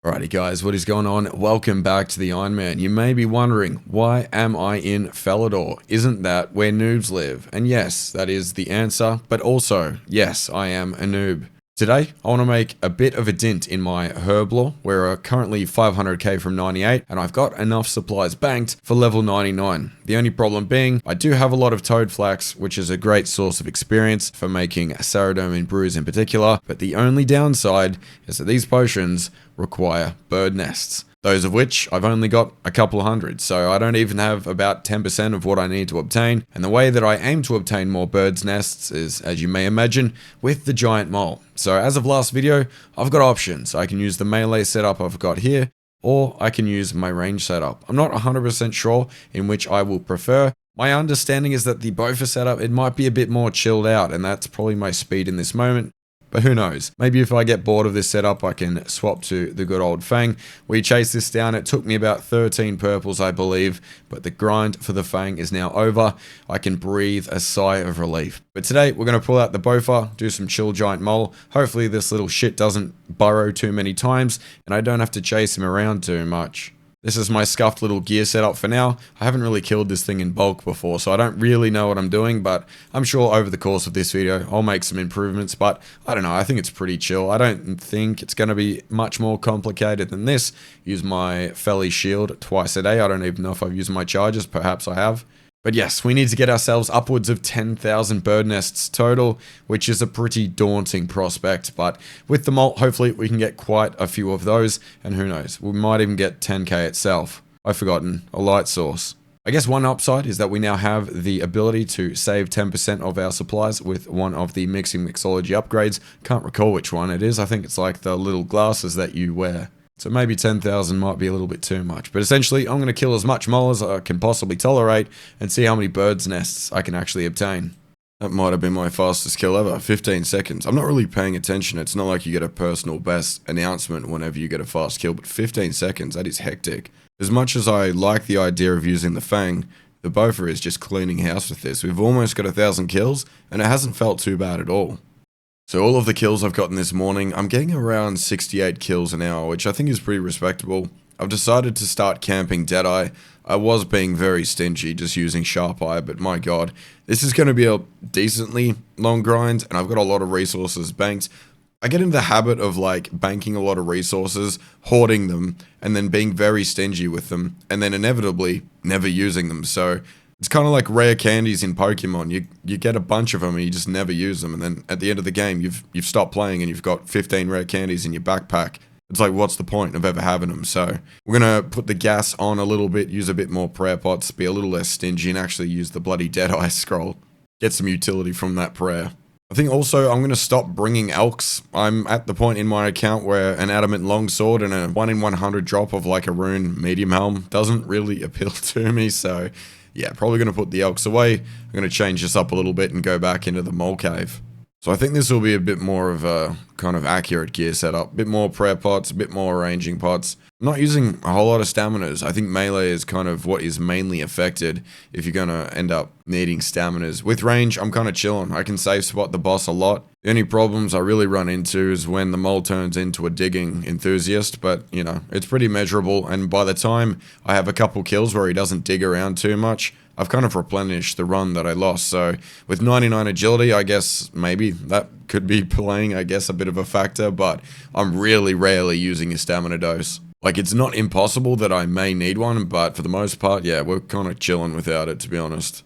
Alrighty guys, what is going on? Welcome back to the Ironman. You may be wondering, why am I in Felidor? Isn't that where noobs live? And yes, that is the answer, but also, yes, I am a noob. Today, I want to make a bit of a dent in my herb lore. We're currently 500k from 98, and I've got enough supplies banked for level 99. The only problem being, I do have a lot of toad flax, which is a great source of experience for making Saradomin brews in particular, but the only downside is that these potions require bird nests. Those of which I've only got a couple hundred, so I don't even have about 10% of what I need to obtain. And the way that I aim to obtain more birds' nests is, as you may imagine, with the giant mole. So as of last video, I've got options. I can use the melee setup I've got here, or I can use my range setup. I'm not 100% sure in which I will prefer. My understanding is that the Bofa setup, it might be a bit more chilled out, and that's probably my speed in this moment. But who knows? Maybe if I get bored of this setup, I can swap to the good old Fang. We chased this down. It took me about 13 purples, I believe, but the grind for the Fang is now over. I can breathe a sigh of relief. But today, we're going to pull out the Bofa, do some chill giant mole. Hopefully this little shit doesn't burrow too many times, and I don't have to chase him around too much. This is my scuffed little gear setup for now. I haven't really killed this thing in bulk before, so I don't really know what I'm doing, but I'm sure over the course of this video, I'll make some improvements, but I don't know, I think it's pretty chill. I don't think it's going to be much more complicated than this. Use my Felly shield twice a day. I don't even know if I've used my charges, perhaps I have. But yes, we need to get ourselves upwards of 10,000 bird nests total, which is a pretty daunting prospect. But with the molt, hopefully we can get quite a few of those. And who knows, we might even get 10k itself. I've forgotten, a light source. I guess one upside is that we now have the ability to save 10% of our supplies with one of the mixing mixology upgrades. Can't recall which one it is. I think it's like the little glasses that you wear. So maybe 10,000 might be a little bit too much. But essentially, I'm going to kill as much mole as I can possibly tolerate and see how many birds' nests I can actually obtain. That might have been my fastest kill ever, 15 seconds. I'm not really paying attention. It's not like you get a personal best announcement whenever you get a fast kill, but 15 seconds, that is hectic. As much as I like the idea of using the Fang, the Bofa is just cleaning house with this. We've almost got 1,000 kills, and it hasn't felt too bad at all. So all of the kills I've gotten this morning, I'm getting around 68 kills an hour, which I think is pretty respectable. I've decided to start camping Deadeye. I was being very stingy, just using Sharp Eye, but my god, this is going to be a decently long grind, and I've got a lot of resources banked. I get into the habit of like banking a lot of resources, hoarding them, and then being very stingy with them, and then inevitably never using them. So it's kind of like rare candies in Pokemon. You get a bunch of them and you just never use them, and then at the end of the game, you've stopped playing and you've got 15 rare candies in your backpack. It's like, what's the point of ever having them? So we're gonna put the gas on a little bit, use a bit more prayer pots, be a little less stingy, and actually use the bloody Deadeye scroll. Get some utility from that prayer. I think also I'm going to stop bringing elks. I'm at the point in my account where an adamant longsword and a 1 in 100 drop of like a rune medium helm doesn't really appeal to me, so yeah, probably going to put the elks away. I'm going to change this up a little bit and go back into the mole cave. So I think this will be a bit more of a kind of accurate gear setup. A bit more prayer pots, a bit more arranging pots. I'm not using a whole lot of staminas. I think melee is kind of what is mainly affected if you're going to end up needing staminas. With range, I'm kind of chilling. I can safe spot the boss a lot. The only problems I really run into is when the mole turns into a digging enthusiast, but you know, it's pretty measurable, and by the time I have a couple kills where he doesn't dig around too much, I've kind of replenished the run that I lost. So with 99 agility, I guess maybe that could be playing, I guess, a bit of a factor, but I'm really rarely using a stamina dose. Like, it's not impossible that I may need one, but for the most part, yeah, we're kind of chilling without it, to be honest.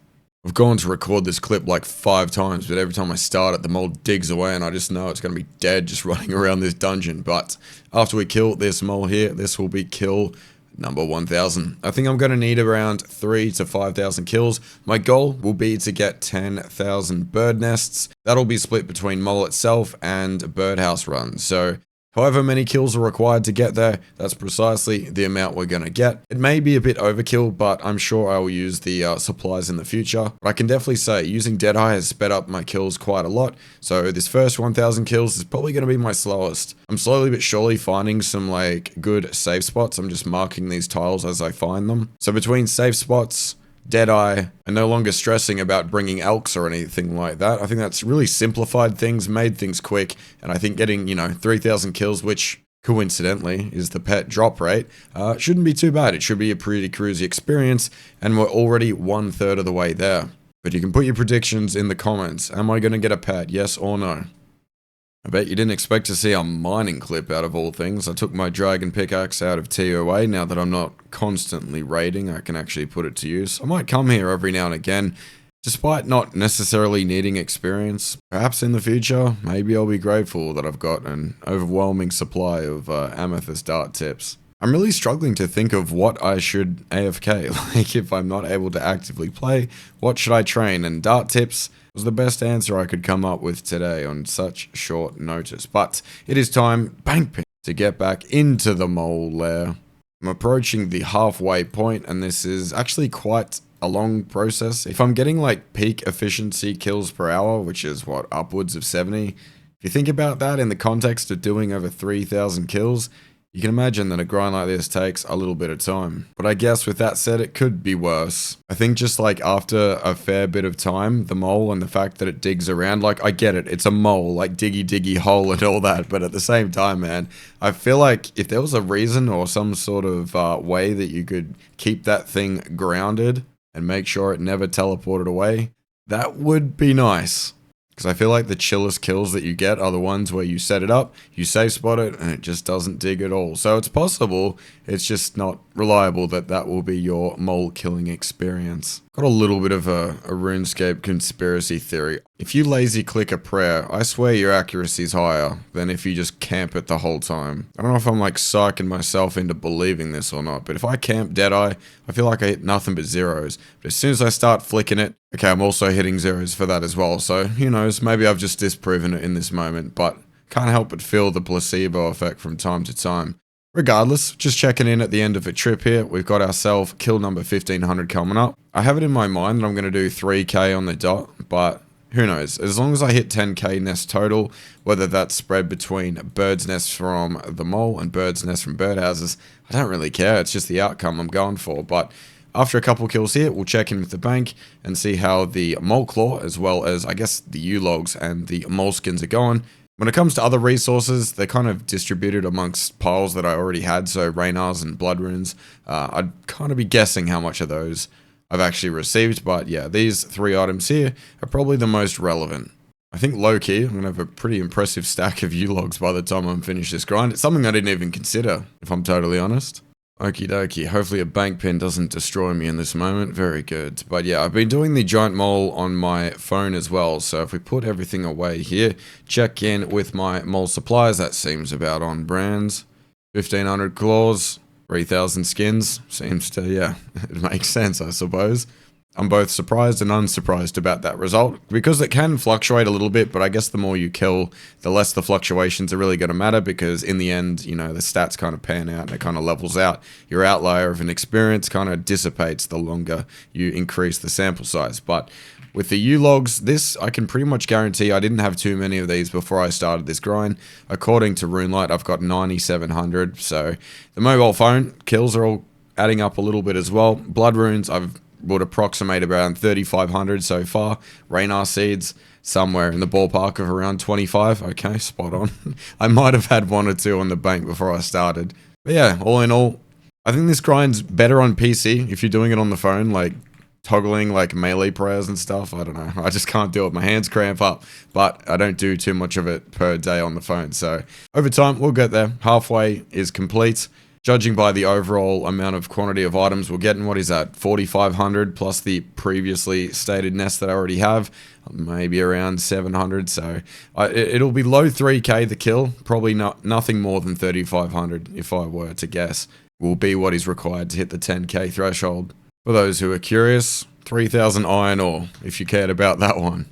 I've gone to record this clip like 5 times, but every time I start it, the mole digs away and I just know it's going to be dead just running around this dungeon. But after we kill this mole here, this will be kill number 1000. I think I'm going to need around 3 to 5,000 kills. My goal will be to get 10,000 bird nests. That'll be split between mole itself and birdhouse runs. So however many kills are required to get there, that's precisely the amount we're going to get. It may be a bit overkill, but I'm sure I will use the supplies in the future. But I can definitely say using Deadeye has sped up my kills quite a lot. So this first 1000 kills is probably going to be my slowest. I'm slowly but surely finding some like good safe spots. I'm just marking these tiles as I find them. So between safe spots, Deadeye, and no longer stressing about bringing elks or anything like that. I think that's really simplified things, made things quick, and I think getting, 3,000 kills, which coincidentally, is the pet drop rate, shouldn't be too bad. It should be a pretty cruisy experience, and we're already 1/3 of the way there. But you can put your predictions in the comments. Am I going to get a pet, yes or no? I bet you didn't expect to see a mining clip out of all things. I took my dragon pickaxe out of TOA. Now that I'm not constantly raiding, I can actually put it to use. I might come here every now and again, despite not necessarily needing experience. Perhaps in the future, maybe I'll be grateful that I've got an overwhelming supply of amethyst dart tips. I'm really struggling to think of what I should AFK. Like, if I'm not able to actively play, what should I train? And dart tips was the best answer I could come up with today on such short notice. But it is time, bank pin, to get back into the mole lair. I'm approaching the halfway point, and this is actually quite a long process. If I'm getting like peak efficiency kills per hour, which is what, upwards of 70, if you think about that in the context of doing over 3,000 kills, you can imagine that a grind like this takes a little bit of time. But I guess with that said, it could be worse. I think just like after a fair bit of time, the mole and the fact that it digs around, like I get it, it's a mole, like diggy hole and all that. But at the same time, man, I feel like if there was a reason or some sort of way that you could keep that thing grounded and make sure it never teleported away, that would be nice. Because I feel like the chillest kills that you get are the ones where you set it up, you safe spot it, and it just doesn't dig at all. So it's possible, it's just not reliable that that will be your mole killing experience. Got a little bit of a RuneScape conspiracy theory. If you lazy click a prayer, I swear your accuracy is higher than if you just camp it the whole time. I don't know if I'm like psyching myself into believing this or not, but if I camp Deadeye, I feel like I hit nothing but zeros. But as soon as I start flicking it, okay, I'm also hitting zeros for that as well. So who knows, maybe I've just disproven it in this moment, but can't help but feel the placebo effect from time to time. Regardless, just checking in at the end of a trip here, we've got ourselves kill number 1500 coming up. I have it in my mind that I'm going to do 3k on the dot, but who knows? As long as I hit 10k nest total, whether that's spread between bird's nests from the mole and bird's nests from birdhouses, I don't really care. It's just the outcome I'm going for. But after a couple kills here, we'll check in with the bank and see how the mole claw, as well as I guess the U-logs and the moleskins are going. When it comes to other resources, they're kind of distributed amongst piles that I already had, so Raynars and Blood Runes. I'd kind of be guessing how much of those I've actually received, but yeah, these 3 items here are probably the most relevant. I think low-key, I'm going to have a pretty impressive stack of U-logs by the time I'm finished this grind. It's something I didn't even consider, if I'm totally honest. Okie dokie, hopefully a bank pin doesn't destroy me in this moment. Very good. But yeah, I've been doing the giant mole on my phone as well, so if we put everything away here, check in with my mole supplies, that seems about on brands. 1500 claws, 3000 skins, seems to, yeah, it makes sense I suppose. I'm both surprised and unsurprised about that result, because it can fluctuate a little bit, but I guess the more you kill, the less the fluctuations are really going to matter, because in the end, you know, the stats kind of pan out and it kind of levels out. Your outlier of an experience kind of dissipates the longer you increase the sample size. But with the U-logs, this I can pretty much guarantee I didn't have too many of these before I started this grind. According to RuneLite, I've got 9700, so the mobile phone kills are all adding up a little bit as well. Blood runes, I've would approximate around 3,500 so far. Raynar seeds, somewhere in the ballpark of around 25. Okay, spot on. I might have had 1 or 2 on the bank before I started. But yeah, all in all, I think this grind's better on PC if you're doing it on the phone, like toggling like melee prayers and stuff. I don't know. I just can't do it. My hands cramp up, but I don't do too much of it per day on the phone. So over time, we'll get there. Halfway is complete. Judging by the overall amount of quantity of items we're getting, what is that, 4,500 plus the previously stated nest that I already have, maybe around 700, so it'll be low 3k the kill, probably nothing more than 3,500 if I were to guess, will be what is required to hit the 10k threshold. For those who are curious, 3,000 iron ore, if you cared about that one.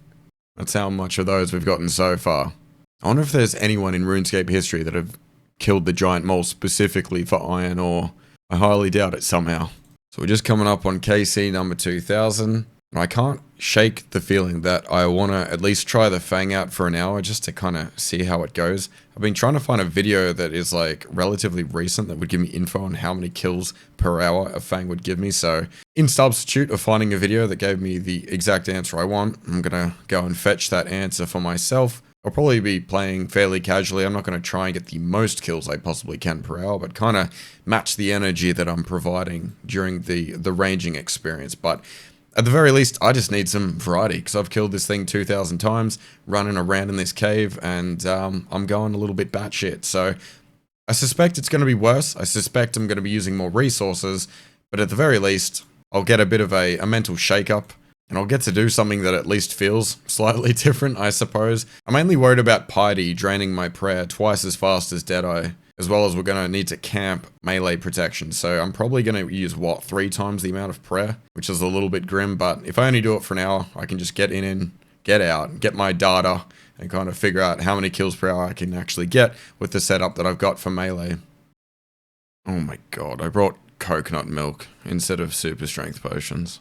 That's how much of those we've gotten so far. I wonder if there's anyone in RuneScape history that have killed the giant mole specifically for iron ore. I highly doubt it somehow. So we're just coming up on KC number 2000. I can't shake the feeling that I want to at least try the Fang out for an hour just to kind of see how it goes. I've been trying to find a video that is like relatively recent that would give me info on how many kills per hour a Fang would give me. So in substitute of finding a video that gave me the exact answer I want, I'm going to go and fetch that answer for myself. I'll probably be playing fairly casually. I'm not going to try and get the most kills I possibly can per hour, but kind of match the energy that I'm providing during the ranging experience. But at the very least, I just need some variety, because I've killed this thing 2,000 times, running around in this cave, and I'm going a little bit batshit. So I suspect it's going to be worse. I suspect I'm going to be using more resources, but at the very least, I'll get a bit of a mental shake-up, and I'll get to do something that at least feels slightly different, I suppose. I'm mainly worried about Piety draining my prayer twice as fast as Deadeye, as well as we're going to need to camp melee protection. So I'm probably going to use, 3 times the amount of prayer, which is a little bit grim, but if I only do it for an hour, I can just get in, get out, get my data, and kind of figure out how many kills per hour I can actually get with the setup that I've got for melee. Oh my god, I brought coconut milk instead of super strength potions.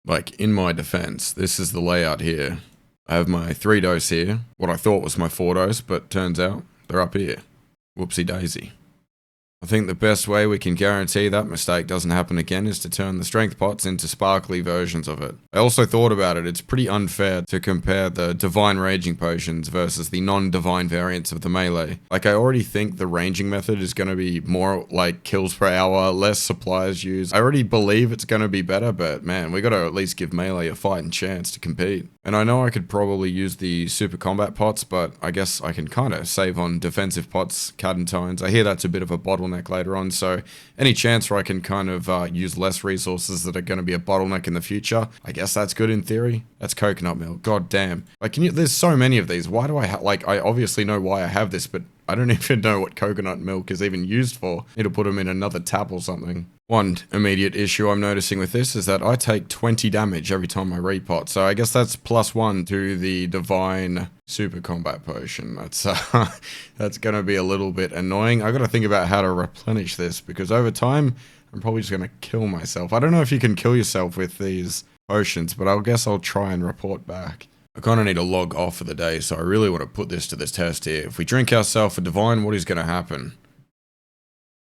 Like, in my defense, this is the layout here. I have my 3 dose here, what I thought was my 4 dose, but turns out they're up here. Whoopsie daisy. I think the best way we can guarantee that mistake doesn't happen again is to turn the strength pots into sparkly versions of it. I also thought about it, it's pretty unfair to compare the divine raging potions versus the non-divine variants of the melee. Like, I already think the ranging method is going to be more like kills per hour, less supplies used. I already believe it's going to be better, but man, we got to at least give melee a fighting chance to compete. And I know I could probably use the super combat pots, but I guess I can kind of save on defensive pots, Cadentines. I hear that's a bit of a bottleneck later on, so any chance where I can kind of use less resources that are going to be a bottleneck in the future, I guess that's good in theory. That's coconut milk. God damn. Like, there's so many of these. Why do I I obviously know why I have this, but I don't even know what coconut milk is even used for. Need to put them in another tap or something. One immediate issue I'm noticing with this is that I take 20 damage every time I repot, so I guess that's +1 to the divine super combat potion. That's gonna be a little bit annoying. I gotta think about how to replenish this, because over time, I'm probably just gonna kill myself. I don't know if you can kill yourself with these potions, but I guess I'll try and report back. I kind of need to log off for the day, so I really want to put this to this test here. If we drink ourselves a divine, what is going to happen?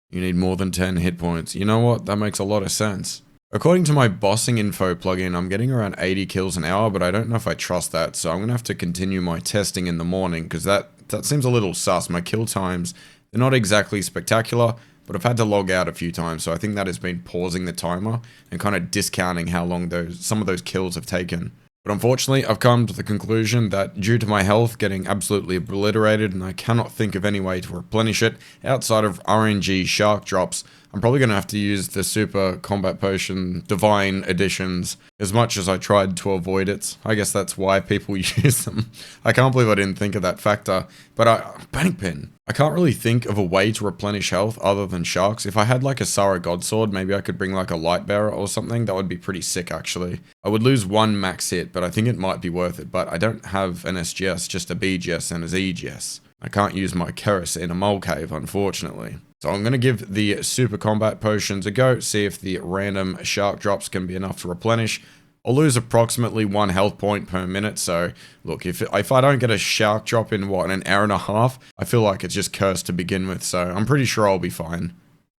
You need more than 10 hit points. You know what? That makes a lot of sense. According to my bossing info plugin, I'm getting around 80 kills an hour, but I don't know if I trust that, so I'm going to have to continue my testing in the morning, because that seems a little sus. My kill times, they're not exactly spectacular, but I've had to log out a few times, so I think that has been pausing the timer and kind of discounting how long some of those kills have taken. But unfortunately, I've come to the conclusion that due to my health getting absolutely obliterated and I cannot think of any way to replenish it outside of RNG shark drops, I'm probably going to have to use the Super Combat Potion Divine Editions as much as I tried to avoid it. I guess that's why people use them. I can't believe I didn't think of that factor. But Bank Pin. I can't really think of a way to replenish health other than sharks. If I had like a Sara Godsword, maybe I could bring like a Light Bearer or something. That would be pretty sick actually. I would lose 1 max hit, but I think it might be worth it. But I don't have an SGS, just a BGS and a ZGS. I can't use my Keris in a mole cave, unfortunately. So I'm going to give the Super Combat Potions a go, see if the random shark drops can be enough to replenish. I'll lose approximately 1 health point per minute, so look, if I don't get a shark drop in, an hour and a half, I feel like it's just cursed to begin with, so I'm pretty sure I'll be fine.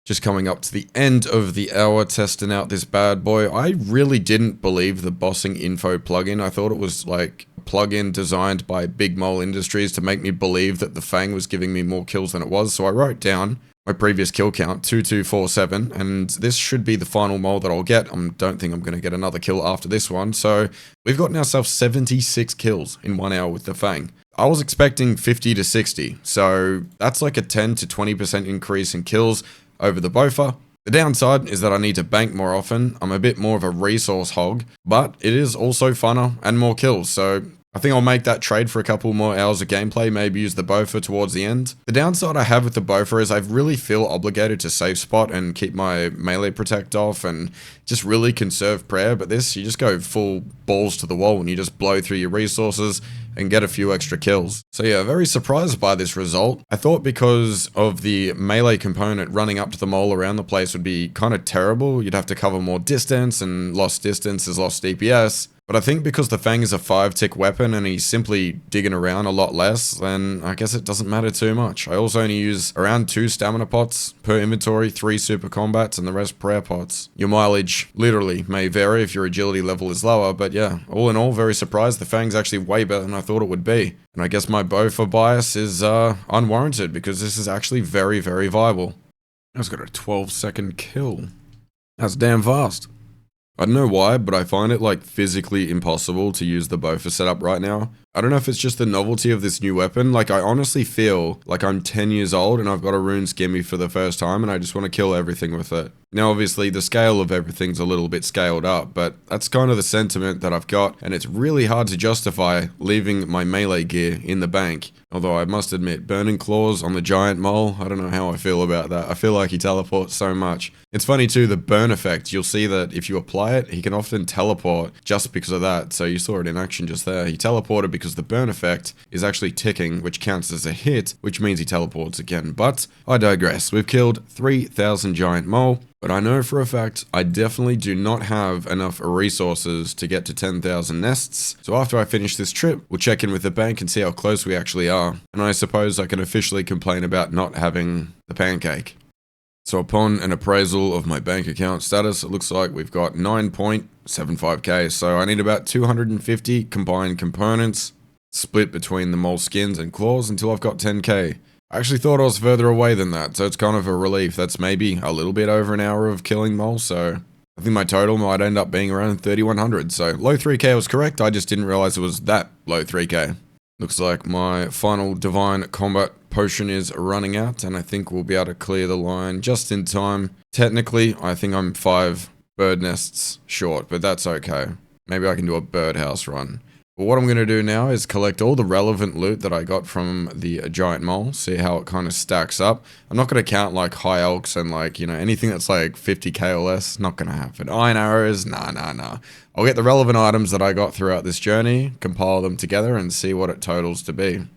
Just coming up to the end of the hour testing out this bad boy. I really didn't believe the bossing info plugin. I thought it was like a plugin designed by Big Mole Industries to make me believe that the Fang was giving me more kills than it was, so I wrote down my previous kill count, 2247, and this should be the final mole that I'll get. I don't think I'm going to get another kill after this one, so we've gotten ourselves 76 kills in 1 hour with the Fang. I was expecting 50 to 60, so that's like a 10 to 20% increase in kills over the Bofa. The downside is that I need to bank more often. I'm a bit more of a resource hog, but it is also funner and more kills, so I think I'll make that trade for a couple more hours of gameplay, maybe use the Bofa towards the end. The downside I have with the Bofa is I really feel obligated to safe spot and keep my melee protect off and just really conserve prayer, but this, you just go full balls to the wall and you just blow through your resources and get a few extra kills. So yeah, very surprised by this result. I thought because of the melee component running up to the mole around the place would be kind of terrible. You'd have to cover more distance, and lost distance is lost DPS. But I think because the Fang is a 5-tick weapon and he's simply digging around a lot less, then I guess it doesn't matter too much. I also only use around 2 stamina pots per inventory, 3 super combats, and the rest prayer pots. Your mileage literally may vary if your agility level is lower, but yeah, all in all, very surprised. The Fang's actually way better than I thought it would be. And I guess my bofa bias is unwarranted because this is actually very, very viable. I just got a 12-second kill. That's damn fast. I don't know why, but I find it like physically impossible to use the bofa setup right now. I don't know if it's just the novelty of this new weapon. Like, I honestly feel like I'm 10 years old and I've got a rune skimmy for the first time and I just want to kill everything with it. Now, obviously, the scale of everything's a little bit scaled up, but that's kind of the sentiment that I've got, and it's really hard to justify leaving my melee gear in the bank. Although I must admit, burning claws on the giant mole, I don't know how I feel about that. I feel like he teleports so much. It's funny too, the burn effect, you'll see that if you apply it, he can often teleport just because of that. So you saw it in action just there. He teleported because the burn effect is actually ticking, which counts as a hit, which means he teleports again. But I digress. We've killed 3,000 giant mole. But I know for a fact, I definitely do not have enough resources to get to 10,000 nests. So after I finish this trip, we'll check in with the bank and see how close we actually are. And I suppose I can officially complain about not having the pancake. So upon an appraisal of my bank account status, it looks like we've got 9.75k. So I need about 250 combined components, split between the mole skins and claws until I've got 10k. I actually thought I was further away than that, so it's kind of a relief. That's maybe a little bit over an hour of killing mole, so I think my total might end up being around 3,100. So low 3k was correct, I just didn't realize it was that low 3k. Looks like my final divine combat potion is running out, and I think we'll be able to clear the line just in time. Technically, I think I'm 5 bird nests short, but that's okay. Maybe I can do a birdhouse run. But what I'm going to do now is collect all the relevant loot that I got from the giant mole, see how it kind of stacks up. I'm not going to count like high elks and like, anything that's like 50k or less, not going to happen. Iron arrows, nah. I'll get the relevant items that I got throughout this journey, compile them together and see what it totals to be.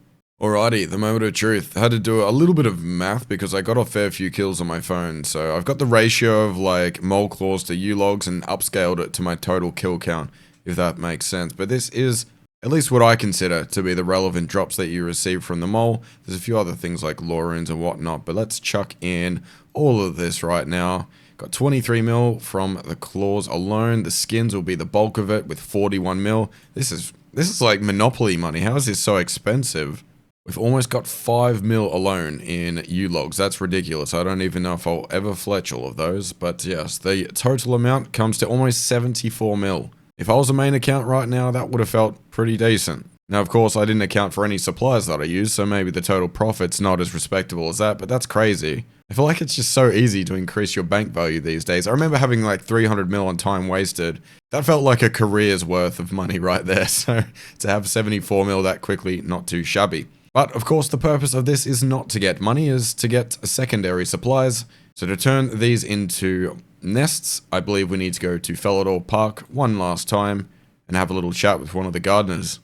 Alrighty, the moment of truth. I had to do a little bit of math because I got a fair few kills on my phone. So I've got the ratio of like mole claws to U-logs and upscaled it to my total kill count, if that makes sense. But this is at least what I consider to be the relevant drops that you receive from the mole. There's a few other things like lore runes and whatnot, but let's chuck in all of this right now. Got 23 mil from the claws alone. The skins will be the bulk of it with 41 mil. This is like Monopoly money. How is this so expensive? We've almost got 5 mil alone in U-logs. That's ridiculous. I don't even know if I'll ever fletch all of those, but yes, the total amount comes to almost 74 mil. If I was a main account right now, that would have felt pretty decent. Now, of course, I didn't account for any supplies that I used, so maybe the total profit's not as respectable as that, but that's crazy. I feel like it's just so easy to increase your bank value these days. I remember having like 300 mil on time wasted. That felt like a career's worth of money right there, so to have 74 mil that quickly, not too shabby. But, of course, the purpose of this is not to get money, is to get secondary supplies. So to turn these into nests, I believe we need to go to Felidor Park one last time and have a little chat with one of the gardeners.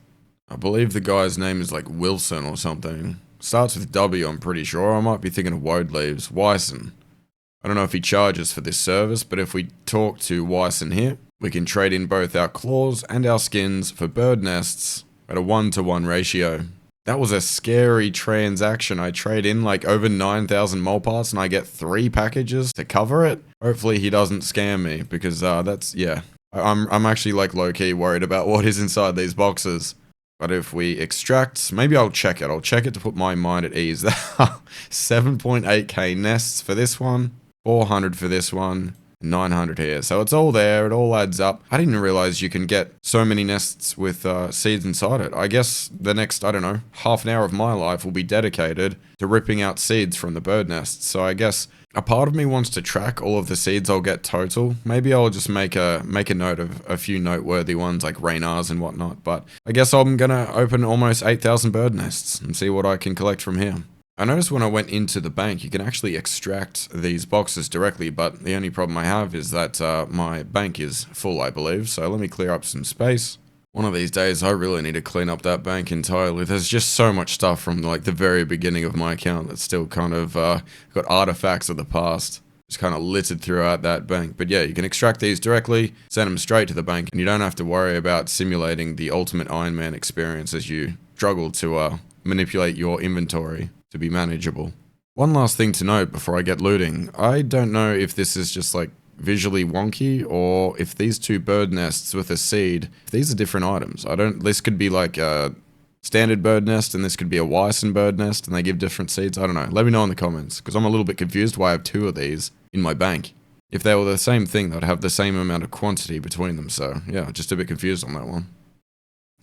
I believe the guy's name is like Wilson or something. Starts with W, I'm pretty sure. I might be thinking of Woad Leaves. Wyson. I don't know if he charges for this service, but if we talk to Wyson here, we can trade in both our claws and our skins for bird nests at a 1-to-1 ratio. That was a scary transaction. I trade in like over 9,000 mole parts and I get 3 packages to cover it. Hopefully he doesn't scam me because yeah. I'm actually like low-key worried about what is inside these boxes. But if we extract, maybe I'll check it. I'll check it to put my mind at ease. 7.8k nests for this one, 400 for this one, 900 here. So it's all there. It all adds up. I didn't realize you can get so many nests with seeds inside it. I guess the next, I don't know, half an hour of my life will be dedicated to ripping out seeds from the bird nests. So I guess a part of me wants to track all of the seeds I'll get total. Maybe I'll just make a note of a few noteworthy ones like Raynars and whatnot. But I guess I'm gonna open almost 8,000 bird nests and see what I can collect from here. I noticed when I went into the bank, you can actually extract these boxes directly, but the only problem I have is that my bank is full, I believe. So let me clear up some space. One of these days, I really need to clean up that bank entirely. There's just so much stuff from like the very beginning of my account that's still kind of got artifacts of the past. Just kind of littered throughout that bank. But yeah, you can extract these directly, send them straight to the bank, and you don't have to worry about simulating the ultimate Ironman experience as you struggle to manipulate your inventory to be manageable. One last thing to note before I get looting. I don't know if this is just like visually wonky or if these 2 bird nests with a seed, if these are different items. This could be like standard bird nest, and this could be a Weissen bird nest, and they give different seeds. I don't know. Let me know in the comments, because I'm a little bit confused why I have 2 of these in my bank. If they were the same thing, they'd have the same amount of quantity between them, so yeah, just a bit confused on that one.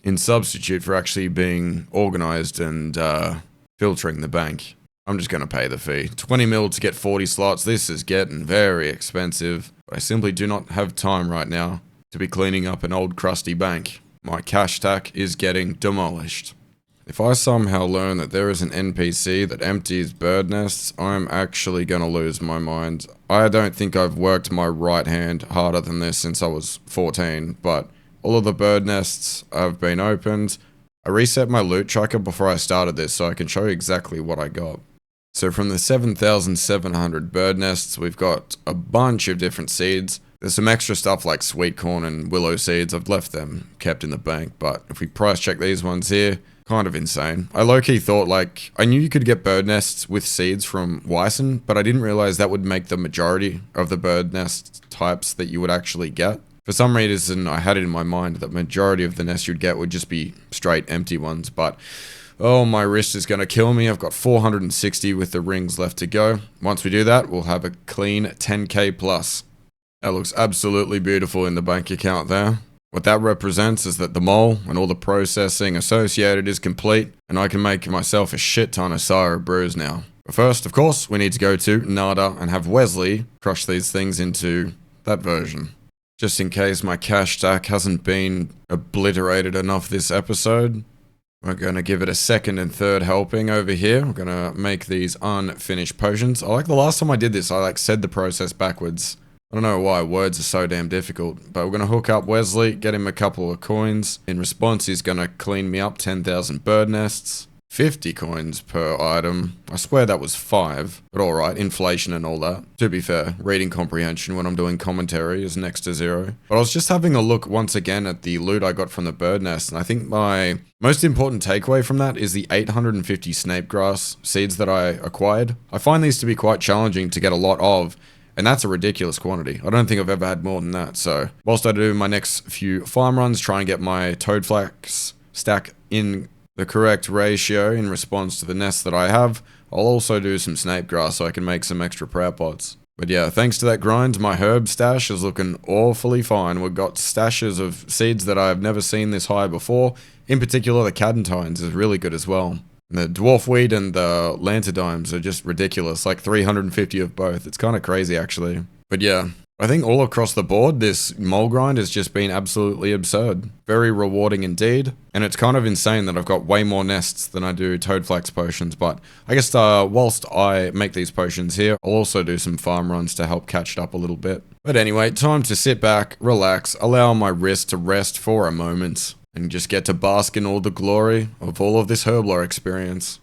In substitute for actually being organized and filtering the bank, I'm just going to pay the fee. 20 mil to get 40 slots. This is getting very expensive. I simply do not have time right now to be cleaning up an old crusty bank. My cash stack is getting demolished. If I somehow learn that there is an NPC that empties bird nests, I'm actually going to lose my mind. I don't think I've worked my right hand harder than this since I was 14, but all of the bird nests have been opened. I reset my loot tracker before I started this so I can show you exactly what I got. So from the 7,700 bird nests, we've got a bunch of different seeds. There's some extra stuff like sweet corn and willow seeds. I've left them kept in the bank, but if we price check these ones here, kind of insane. I low-key thought, like, I knew you could get bird nests with seeds from Weissen, but I didn't realize that would make the majority of the bird nest types that you would actually get. For some reason, I had it in my mind that majority of the nests you'd get would just be straight empty ones, but oh, my wrist is going to kill me. I've got 460 with the rings left to go. Once we do that, we'll have a clean 10k plus. That looks absolutely beautiful in the bank account there. What that represents is that the mole and all the processing associated is complete, and I can make myself a shit ton of Sire brews now. But first, of course, we need to go to Nada and have Wesley crush these things into that version. Just in case my cash stack hasn't been obliterated enough this episode, we're going to give it a second and third helping over here. We're going to make these unfinished potions. I like the last time I did this, I said the process backwards. I don't know why words are so damn difficult, but we're going to hook up Wesley, get him a couple of coins. In response, he's going to clean me up 10,000 bird nests. 50 coins per item. I swear that was 5, but alright, inflation and all that. To be fair, reading comprehension when I'm doing commentary is next to 0. But I was just having a look once again at the loot I got from the bird nest, and I think my most important takeaway from that is the 850 snape grass seeds that I acquired. I find these to be quite challenging to get a lot of, and that's a ridiculous quantity. I don't think I've ever had more than that, so whilst I do my next few farm runs, try and get my toadflax stack in the correct ratio in response to the nest that I have, I'll also do some snape grass so I can make some extra prayer pots. But yeah, thanks to that grind, my herb stash is looking awfully fine. We've got stashes of seeds that I've never seen this high before. In particular, the cadentines is really good as well. And the dwarf weed and the lanterdimes are just ridiculous, like 350 of both. It's kind of crazy actually. But yeah, I think all across the board, this mole grind has just been absolutely absurd. Very rewarding indeed. And it's kind of insane that I've got way more nests than I do toadflax potions. But I guess whilst I make these potions here, I'll also do some farm runs to help catch it up a little bit. But anyway, time to sit back, relax, allow my wrist to rest for a moment, and just get to bask in all the glory of all of this herblore experience.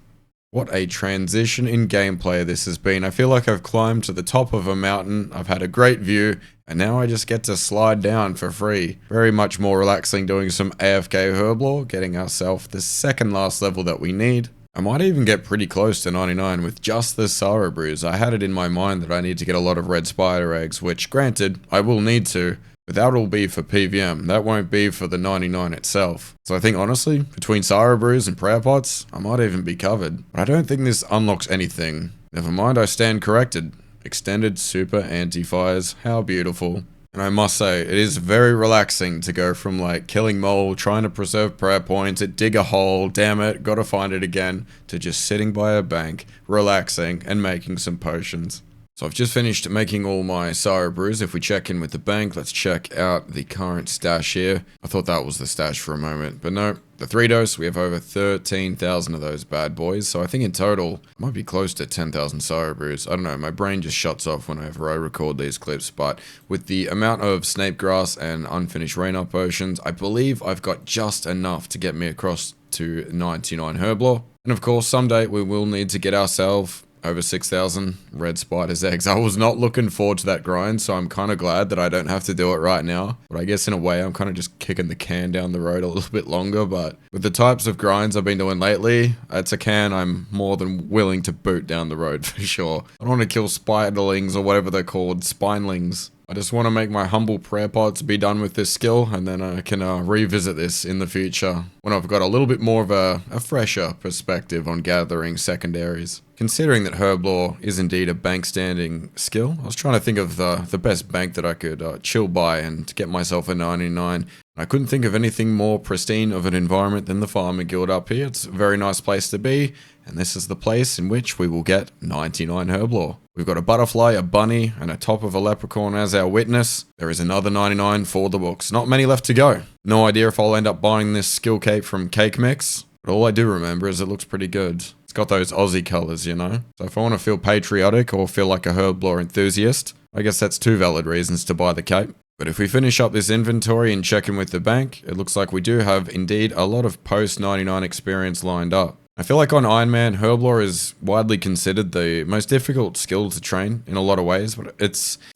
What a transition in gameplay this has been. I feel like I've climbed to the top of a mountain, I've had a great view, and now I just get to slide down for free. Very much more relaxing doing some AFK herblore, getting ourselves the second last level that we need. I might even get pretty close to 99 with just the Sorrow Brews. I had it in my mind that I need to get a lot of red spider eggs, which granted, I will need to. But that will be for PVM, that won't be for the 99 itself. So I think honestly, between Sorrow Brews and Prayer Pots, I might even be covered. But I don't think this unlocks anything. Never mind, I stand corrected. Extended Super Anti-Fires, how beautiful. And I must say, it is very relaxing to go from like killing mole, trying to preserve prayer points, dig a hole, damn it, gotta find it again, to just sitting by a bank, relaxing, and making some potions. So I've just finished making all my Sorrow Brews. If we check in with the bank, let's check out the current stash here. I thought that was the stash for a moment, but no. The 3-dose, we have over 13,000 of those bad boys. So I think in total, it might be close to 10,000 Sorrow Brews. I don't know, my brain just shuts off whenever I record these clips. But with the amount of snape grass and unfinished rain-up potions, I believe I've got just enough to get me across to 99 herblore. And of course, someday we will need to get ourselves over 6,000 red spider's eggs. I was not looking forward to that grind, so I'm kind of glad that I don't have to do it right now. But I guess in a way, I'm kind of just kicking the can down the road a little bit longer. But with the types of grinds I've been doing lately, it's a can I'm more than willing to boot down the road for sure. I don't want to kill spiderlings or whatever they're called, spinelings. I just want to make my humble prayer pots be done with this skill, and then I can revisit this in the future when I've got a little bit more of a fresher perspective on gathering secondaries. Considering that herb lore is indeed a bank standing skill, I was trying to think of the best bank that I could chill by and get myself a 99. I couldn't think of anything more pristine of an environment than the Farmer Guild up here. It's a very nice place to be, and this is the place in which we will get 99 herb lore. We've got a butterfly, a bunny, and a top of a leprechaun as our witness. There is another 99 for the books. Not many left to go. No idea if I'll end up buying this skill cape from Cake Mix, but all I do remember is it looks pretty good. It's got those Aussie colours, you know? So if I want to feel patriotic or feel like a herb lore enthusiast, I guess that's two valid reasons to buy the cape. But if we finish up this inventory and check in with the bank, it looks like we do have indeed a lot of post-99 experience lined up. I feel like on Ironman, herb lore is widely considered the most difficult skill to train in a lot of ways, but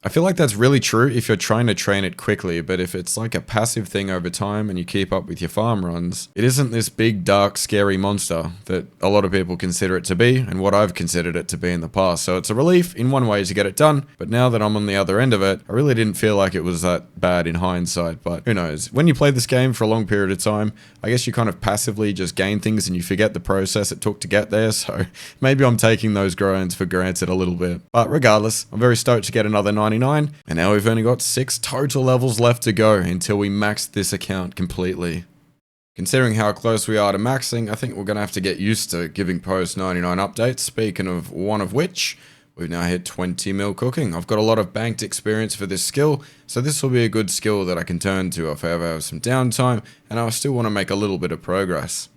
I feel like that's really true if you're trying to train it quickly, but if it's like a passive thing over time and you keep up with your farm runs, it isn't this big, dark, scary monster that a lot of people consider it to be, and what I've considered it to be in the past. So it's a relief in one way to get it done, but now that I'm on the other end of it, I really didn't feel like it was that bad in hindsight, but who knows. When you play this game for a long period of time, I guess you kind of passively just gain things and you forget the process it took to get there, so maybe I'm taking those groans for granted a little bit. But regardless, I'm very stoked to get another 99, and now we've only got 6 total levels left to go until we max this account completely. Considering how close we are to maxing, I think we're going to have to get used to giving post 99 updates, speaking of one of which, we've now hit 20 mil cooking. I've got a lot of banked experience for this skill, so this will be a good skill that I can turn to if I ever have some downtime, and I still want to make a little bit of progress.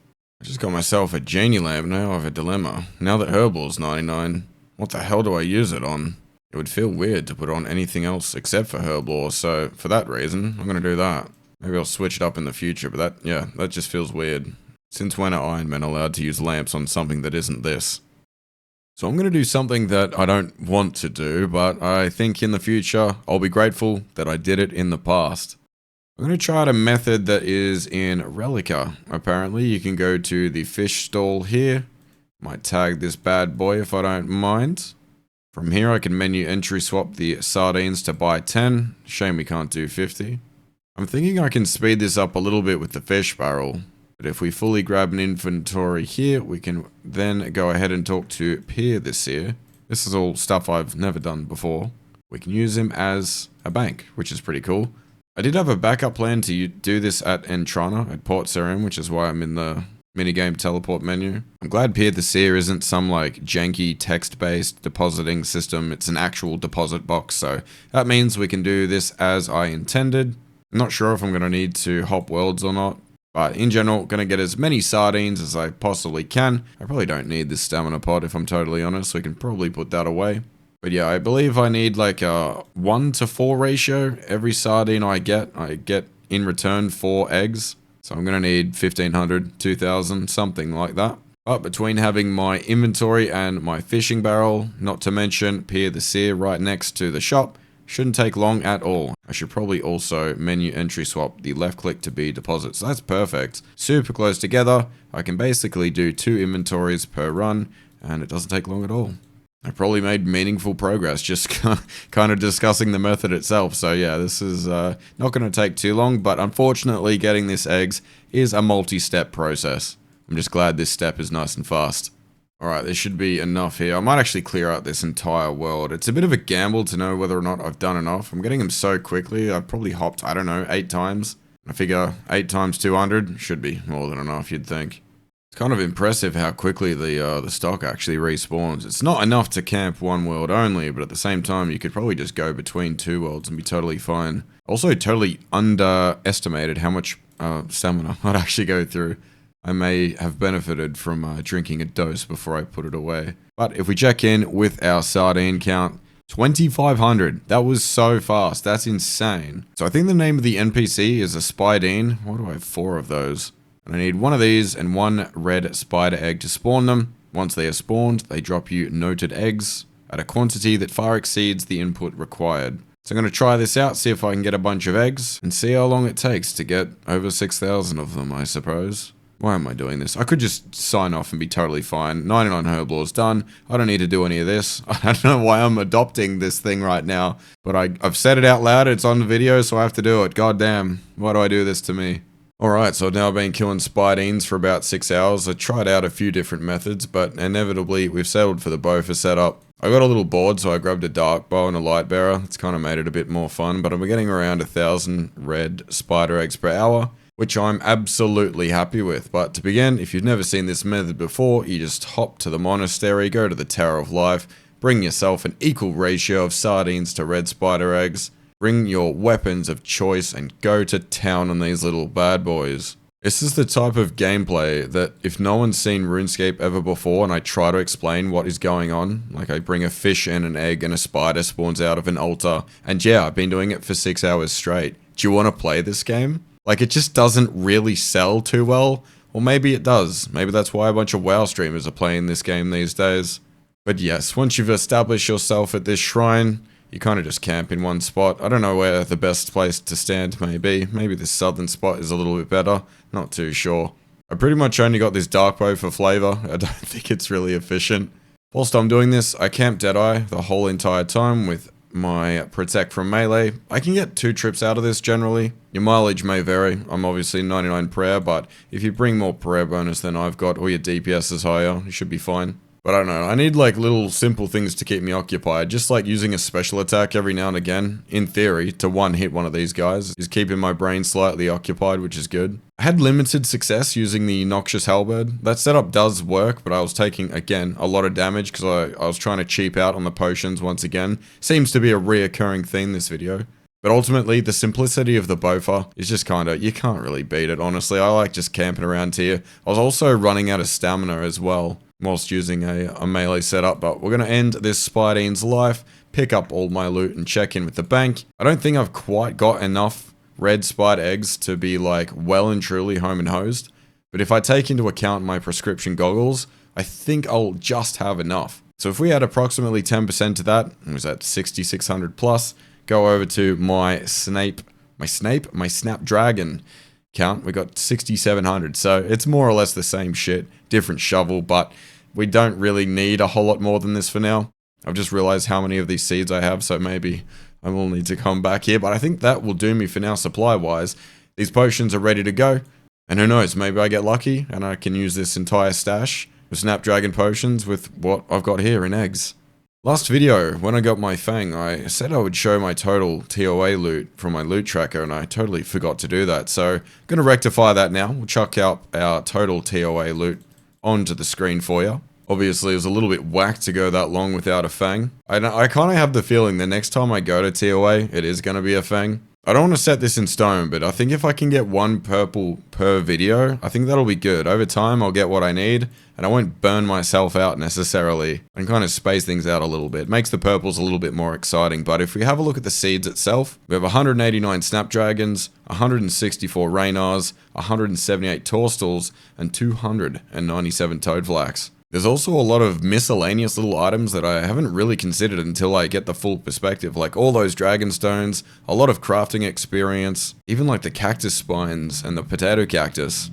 I just got myself a genie lamp. Now I have a dilemma. Now that herb lore's 99, what the hell do I use it on? It would feel weird to put on anything else except for herb lore, so for that reason, I'm going to do that. Maybe I'll switch it up in the future, but that just feels weird. Since when are Ironmen allowed to use lamps on something that isn't this? So I'm going to do something that I don't want to do, but I think in the future, I'll be grateful that I did it in the past. I'm going to try out a method that is in Relica. Apparently, you can go to the fish stall here. Might tag this bad boy if I don't mind. From here, I can menu entry swap the sardines to buy 10. Shame we can't do 50. I'm thinking I can speed this up a little bit with the fish barrel. But if we fully grab an inventory here, we can then go ahead and talk to Pierre this here. This is all stuff I've never done before. We can use him as a bank, which is pretty cool. I did have a backup plan to do this at Entrana, at Port Sarim, which is why I'm in the minigame teleport menu. I'm glad Pierre the Seer isn't some like janky text-based depositing system. It's an actual deposit box, so that means we can do this as I intended. I'm not sure if I'm going to need to hop worlds or not, but in general, going to get as many sardines as I possibly can. I probably don't need this stamina pot if I'm totally honest, so we can probably put that away. But yeah, I believe I need like a 1-to-4 ratio. Every sardine I get in return 4 eggs. So I'm going to need 1,500, 2,000, something like that. But between having my inventory and my fishing barrel, not to mention Pierre the Seer right next to the shop, shouldn't take long at all. I should probably also menu entry swap the left click to be deposit. So that's perfect. Super close together. I can basically do 2 inventories per run, and it doesn't take long at all. I probably made meaningful progress just kind of discussing the method itself. So yeah, this is not going to take too long, but unfortunately getting this eggs is a multi-step process. I'm just glad this step is nice and fast. Alright, there should be enough here. I might actually clear out this entire world. It's a bit of a gamble to know whether or not I've done enough. I'm getting them so quickly. I've probably hopped, I don't know, 8 times. I figure 8 times 200 should be more than enough, you'd think. It's kind of impressive how quickly the stock actually respawns. It's not enough to camp one world only, but at the same time, you could probably just go between 2 worlds and be totally fine. Also, totally underestimated how much stamina I'd actually go through. I may have benefited from drinking a dose before I put it away. But if we check in with our sardine count, 2,500. That was so fast. That's insane. So I think the name of the NPC is a Spidine. Why do I have 4 of those? And I need 1 of these and 1 red spider egg to spawn them. Once they are spawned, they drop you noted eggs at a quantity that far exceeds the input required. So I'm going to try this out, see if I can get a bunch of eggs, and see how long it takes to get over 6,000 of them, I suppose. Why am I doing this? I could just sign off and be totally fine. 99 Herblaw's done. I don't need to do any of this. I don't know why I'm adopting this thing right now, but I've said it out loud. It's on the video, so I have to do it. God damn. Why do I do this to me? Alright, so I've now been killing spidines for about 6 hours. I tried out a few different methods, but inevitably we've settled for the Bofa setup. I got a little bored, so I grabbed a dark bow and a light bearer. It's kind of made it a bit more fun, but I'm getting around 1,000 red spider eggs per hour, which I'm absolutely happy with. But to begin, if you've never seen this method before, you just hop to the monastery, go to the Tower of Life, bring yourself an equal ratio of sardines to red spider eggs, bring your weapons of choice, and go to town on these little bad boys. This is the type of gameplay that if no one's seen RuneScape ever before and I try to explain what is going on, like I bring a fish and an egg and a spider spawns out of an altar, and yeah, I've been doing it for 6 hours straight. Do you want to play this game? Like, it just doesn't really sell too well. Or maybe it does. Maybe that's why a bunch of WoW streamers are playing this game these days. But yes, once you've established yourself at this shrine, you kind of just camp in one spot. I don't know where the best place to stand may be. Maybe this southern spot is a little bit better. Not too sure. I pretty much only got this dark bow for flavor. I don't think it's really efficient. Whilst I'm doing this, I camp Deadeye the whole entire time with my protect from melee. I can get 2 trips out of this generally. Your mileage may vary. I'm obviously 99 prayer, but if you bring more prayer bonus than I've got, or your DPS is higher, you should be fine. But I don't know, I need like little simple things to keep me occupied, just like using a special attack every now and again, in theory, to one-hit one of these guys, is keeping my brain slightly occupied, which is good. I had limited success using the Noxious Halberd. That setup does work, but I was taking, again, a lot of damage because I was trying to cheap out on the potions once again. Seems to be a reoccurring theme this video. But ultimately, the simplicity of the Bofa is just kinda, you can't really beat it, honestly. I like just camping around here. I was also running out of stamina as well, whilst using a melee setup, but we're going to end this Spidine's life, pick up all my loot and check in with the bank. I don't think I've quite got enough red spider eggs to be like well and truly home and hosed, but if I take into account my prescription goggles, I think I'll just have enough. So if we add approximately 10% to that, was that 6,600 plus, go over to my Snapdragon count, we got 6,700, so it's more or less the same shit, different shovel, but we don't really need a whole lot more than this for now. I've just realized how many of these seeds I have, so maybe I will need to come back here, but I think that will do me for now supply-wise. These potions are ready to go, and who knows, maybe I get lucky, and I can use this entire stash of Snapdragon potions with what I've got here in eggs. Last video, when I got my Fang, I said I would show my total TOA loot from my loot tracker, and I totally forgot to do that, so I'm going to rectify that now. We'll chuck out our total TOA loot onto the screen for you. Obviously, it was a little bit whack to go that long without a Fang. I kind of have the feeling the next time I go to TOA, it is going to be a Fang. I don't want to set this in stone, but I think if I can get 1 purple per video, I think that'll be good. Over time, I'll get what I need, and I won't burn myself out necessarily. I can kind of space things out a little bit. Makes the purples a little bit more exciting, but if we have a look at the seeds itself, we have 189 Snapdragons, 164 Raynars, 178 Torstals, and 297 Toadflax. There's also a lot of miscellaneous little items that I haven't really considered until I get the full perspective, like all those dragon stones, a lot of crafting experience, even like the cactus spines and the potato cactus.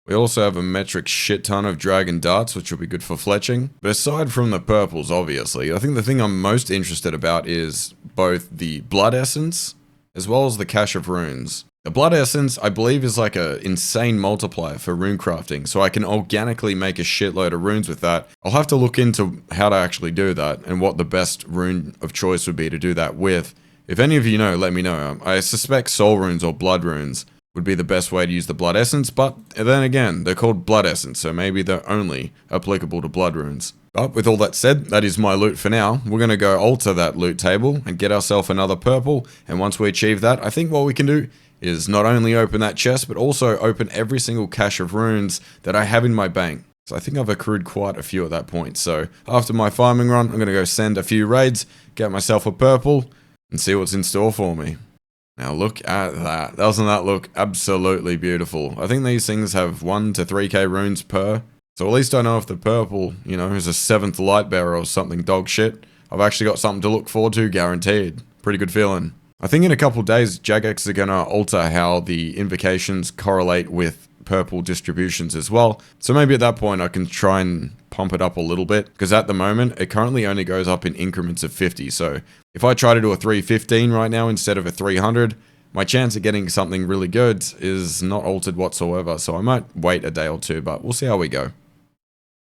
We also have a metric shit ton of dragon darts, which will be good for fletching. But aside from the purples, obviously, I think the thing I'm most interested about is both the blood essence as well as the cache of runes. The blood essence, I believe, is like an insane multiplier for rune crafting, so I can organically make a shitload of runes with that. I'll have to look into how to actually do that, and what the best rune of choice would be to do that with. If any of you know, let me know. I suspect soul runes or blood runes would be the best way to use the blood essence, but then again, they're called blood essence, so maybe they're only applicable to blood runes. But with all that said, that is my loot for now. We're going to go alter that loot table and get ourselves another purple, and once we achieve that, I think what we can do is not only open that chest, but also open every single cache of runes that I have in my bank. So I think I've accrued quite a few at that point. So after my farming run, I'm going to go send a few raids, get myself a purple, and see what's in store for me. Now look at that. Doesn't that look absolutely beautiful? I think these things have 1 to 3k runes per. So at least I know if the purple, you know, is a 7th light bearer or something dog shit. I've actually got something to look forward to, guaranteed. Pretty good feeling. I think in a couple of days, Jagex are going to alter how the invocations correlate with purple distributions as well. So maybe at that point I can try and pump it up a little bit, because at the moment it currently only goes up in increments of 50. So if I try to do a 315 right now instead of a 300, my chance of getting something really good is not altered whatsoever. So I might wait a day or two, but we'll see how we go.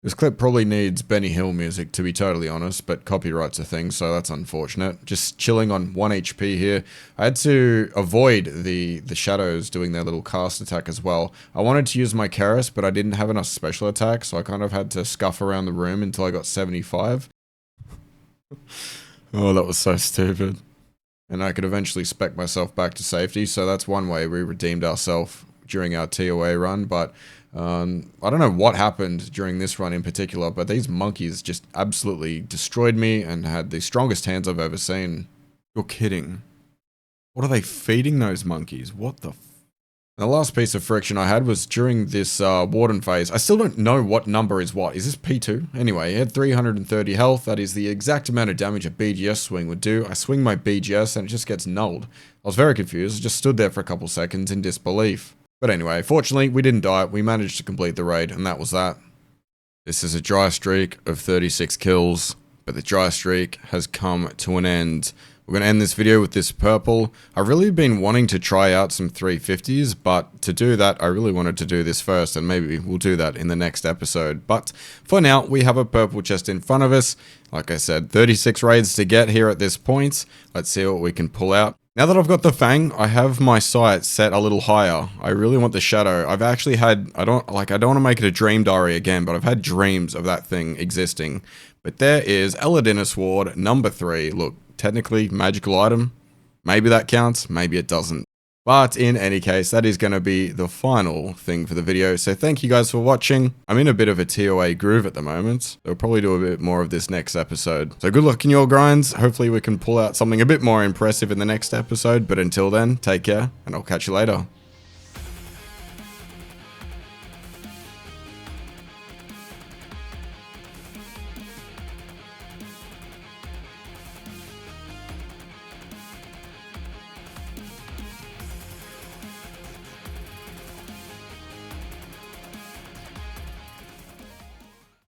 This clip probably needs Benny Hill music, to be totally honest, but copyright's a thing, so that's unfortunate. Just chilling on 1 HP here. I had to avoid the shadows doing their little cast attack as well. I wanted to use my Keras, but I didn't have enough special attack, so I kind of had to scuff around the room until I got 75. Oh, that was so stupid. And I could eventually spec myself back to safety, so that's one way we redeemed ourselves during our TOA run, but I don't know what happened during this run in particular, but these monkeys just absolutely destroyed me and had the strongest hands I've ever seen. You're kidding. What are they feeding those monkeys? What the f... The last piece of friction I had was during this Warden phase. I still don't know what number is what. Is this P2? Anyway, he had 330 health. That is the exact amount of damage a BGS swing would do. I swing my BGS and it just gets nulled. I was very confused. I just stood there for a couple seconds in disbelief. But anyway, fortunately, we didn't die. We managed to complete the raid, and that was that. This is a dry streak of 36 kills, but the dry streak has come to an end. We're going to end this video with this purple. I've really been wanting to try out some 350s, but to do that, I really wanted to do this first, and maybe we'll do that in the next episode. But for now, we have a purple chest in front of us. Like I said, 36 raids to get here at this point. Let's see what we can pull out. Now that I've got the Fang, I have my sights set a little higher. I really want the Shadow. I've actually had, I don't want to make it a dream diary again, but I've had dreams of that thing existing. But there is Eladina Sword number 3. Look, technically magical item. Maybe that counts, maybe it doesn't. But in any case, that is going to be the final thing for the video. So thank you guys for watching. I'm in a bit of a TOA groove at the moment. So we'll probably do a bit more of this next episode. So good luck in your grinds. Hopefully we can pull out something a bit more impressive in the next episode. But until then, take care and I'll catch you later.